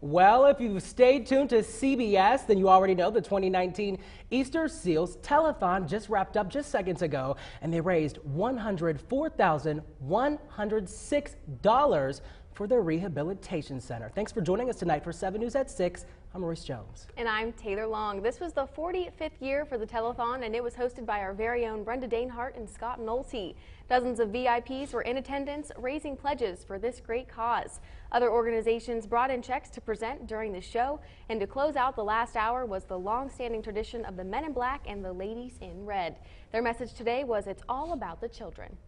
Well, if you've stayed tuned to CBS, then you already know the 2019 Easter Seals Telethon just wrapped up just seconds ago, and they raised $104,106 for their rehabilitation center. Thanks for joining us tonight for 7 News at 6. I'm Maurice Jones. And I'm Taylor Long. This was the 45th year for the telethon, and it was hosted by our very own Brenda Danehart and Scott Nolte. Dozens of VIPs were in attendance, raising pledges for this great cause. Other organizations brought in checks to present during the show, and to close out the last hour was the long-standing tradition of the Men in Black and the Ladies in Red. Their message today was it's all about the children.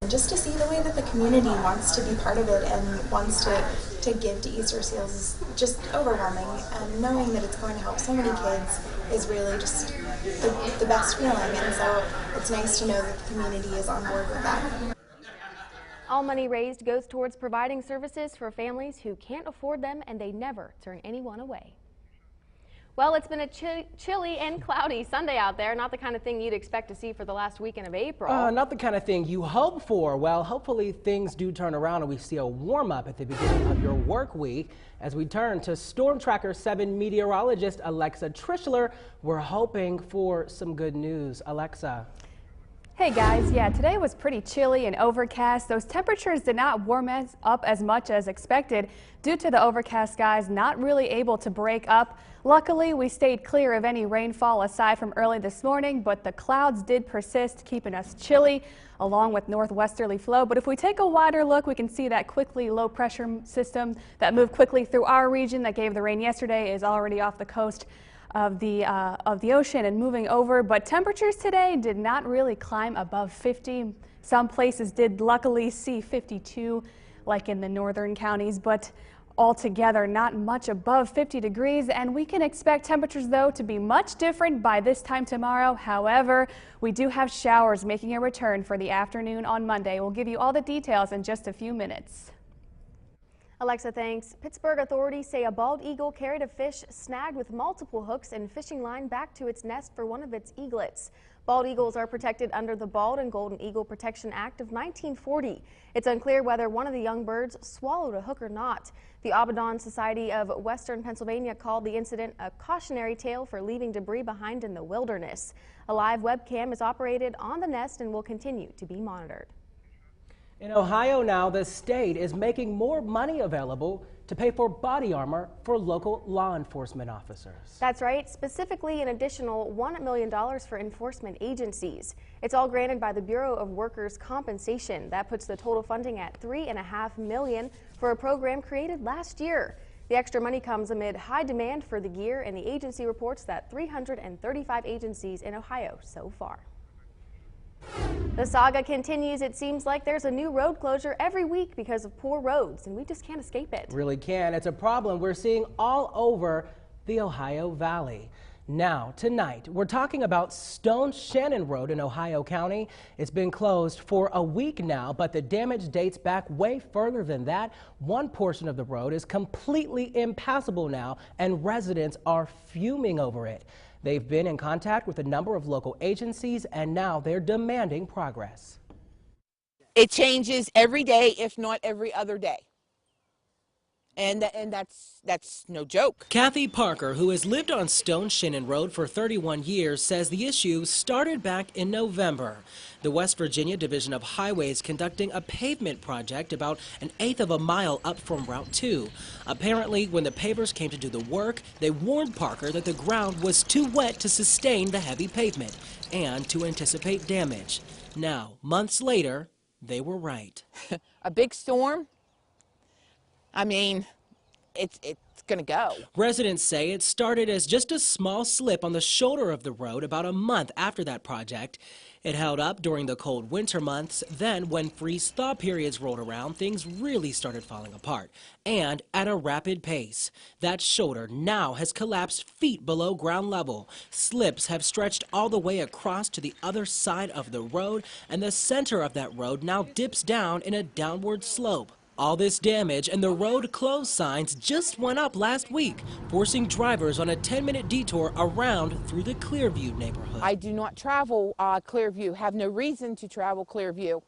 Just to see the way that the community wants to be part of it and wants to give to Easter Seals is just overwhelming, and knowing that it's going to help so many kids is really just the best feeling, and so it's nice to know that the community is on board with that. All money raised goes towards providing services for families who can't afford them, and they never turn anyone away. Well, it's been a chilly and cloudy Sunday out there. Not the kind of thing you'd expect to see for the last weekend of April. Not the kind of thing you hope for. Well, hopefully things do turn around and we see a warm up at the beginning of your work week. As we turn to Storm Tracker 7 meteorologist Alexa Trischler, we're hoping for some good news. Alexa. Hey guys, yeah, today was pretty chilly and overcast. Those temperatures did not warm up as much as expected due to the overcast skies not really able to break up. Luckily, we stayed clear of any rainfall aside from early this morning, but the clouds did persist, keeping us chilly along with northwesterly flow. But if we take a wider look, we can see that quickly low pressure system that moved quickly through our region that gave the rain yesterday is already off the coast of the ocean and moving over, but temperatures today did not really climb above 50. Some places did luckily see 52, like in the northern counties, but altogether not much above 50 degrees, and we can expect temperatures though to be much different by this time tomorrow. However, we do have showers making a return for the afternoon on Monday. We'll give you all the details in just a few minutes. Alexa, thanks. Pittsburgh authorities say a bald eagle carried a fish snagged with multiple hooks and fishing line back to its nest for one of its eaglets. Bald eagles are protected under the Bald and Golden Eagle Protection Act of 1940. It's unclear whether one of the young birds swallowed a hook or not. The Audubon Society of Western Pennsylvania called the incident a cautionary tale for leaving debris behind in the wilderness. A live webcam is operated on the nest and will continue to be monitored. In Ohio now, the state is making more money available to pay for body armor for local law enforcement officers. That's right, specifically an additional $1 million for enforcement agencies. It's all granted by the Bureau of Workers' Compensation. That puts the total funding at $3.5 million for a program created last year. The extra money comes amid high demand for the gear, and the agency reports that 335 agencies in Ohio so far. The saga continues. It seems like there's a new road closure every week because of poor roads, and we just can't escape it. Really can. It's a problem we're seeing all over the Ohio Valley. Now, tonight, we're talking about Stone Shannon Road in Ohio County. It's been closed for a week now, but the damage dates back way further than that. One portion of the road is completely impassable now, and residents are fuming over it. They've been in contact with a number of local agencies, and now they're demanding progress. It changes every day, if not every other day. And that's no joke. Kathy Parker, who has lived on Stone Shannon Road for 31 years, says the issue started back in November. The West Virginia Division of Highways conducting a pavement project about 1/8 of a mile up from Route 2. Apparently, when the pavers came to do the work, they warned Parker that the ground was too wet to sustain the heavy pavement and to anticipate damage. Now, months later, they were right. A big storm. I mean, it's going to go. Residents say it started as just a small slip on the shoulder of the road about a month after that project. It held up during the cold winter months. Then, when freeze-thaw periods rolled around, things really started falling apart, and at a rapid pace. That shoulder now has collapsed feet below ground level. Slips have stretched all the way across to the other side of the road, and the center of that road now dips down in a downward slope. All this damage and the road closed signs just went up last week, forcing drivers on a 10-minute detour around through the Clearview neighborhood. I do not travel Clearview, have no reason to travel Clearview.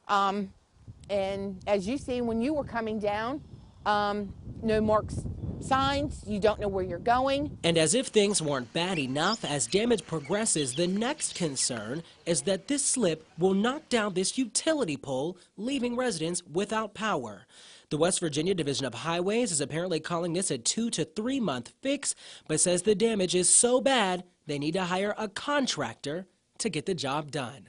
And as you see, when you were coming down, no marks signs, you don't know where you're going. And as if things weren't bad enough, as damage progresses, the next concern is that this slip will knock down this utility pole, leaving residents without power. The West Virginia Division of Highways is apparently calling this a 2 to 3 month fix, but says the damage is so bad they need to hire a contractor to get the job done.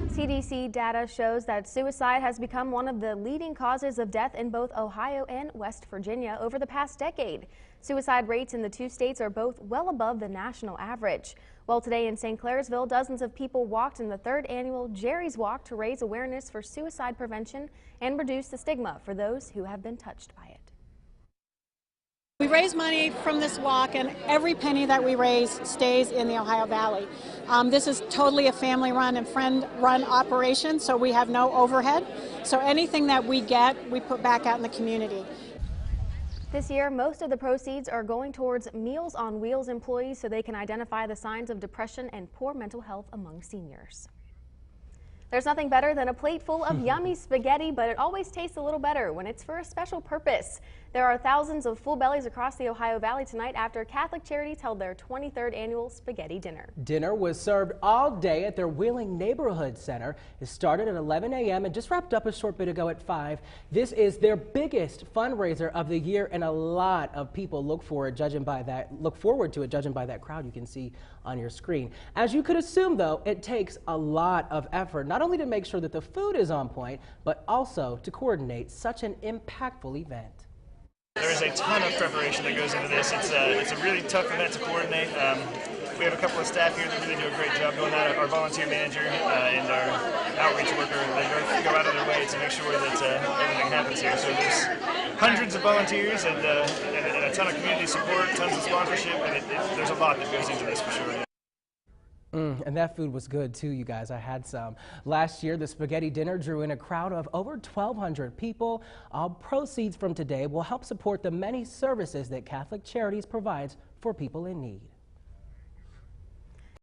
CDC data shows that suicide has become one of the leading causes of death in both Ohio and West Virginia over the past decade. Suicide rates in the two states are both well above the national average. Well, today in St. Clairsville, dozens of people walked in the 3rd annual Jerry's Walk to raise awareness for suicide prevention and reduce the stigma for those who have been touched by it. We raise money from this walk, and every penny that we raise stays in the Ohio Valley. This is totally a family-run and friend-run operation, so we have no overhead. So anything that we get, we put back out in the community. This year, most of the proceeds are going towards Meals on Wheels employees so they can identify the signs of depression and poor mental health among seniors. There's nothing better than a plate full of yummy spaghetti, but it always tastes a little better when it's for a special purpose. There are thousands of full bellies across the Ohio Valley tonight after Catholic Charities held their 23rd annual spaghetti dinner. Dinner was served all day at their Wheeling Neighborhood Center. It started at 11 a.m. and just wrapped up a short bit ago at 5. This is their biggest fundraiser of the year, and a lot of people look forward to it, judging by that crowd you can see on your screen. As you could assume, though, it takes a lot of effort, not only to make sure that the food is on point, but also to coordinate such an impactful event. There's a ton of preparation that goes into this. It's a really tough event to coordinate. We have a couple of staff here that really do a great job doing that. Our volunteer manager and our outreach worker, they go out of their way to make sure that everything happens here. So there's hundreds of volunteers and a ton of community support, tons of sponsorship, and there's a lot that goes into this for sure. And that food was good too, you guys. I had some. Last year, the spaghetti dinner drew in a crowd of over 1,200 people. All proceeds from today will help support the many services that Catholic Charities provides for people in need.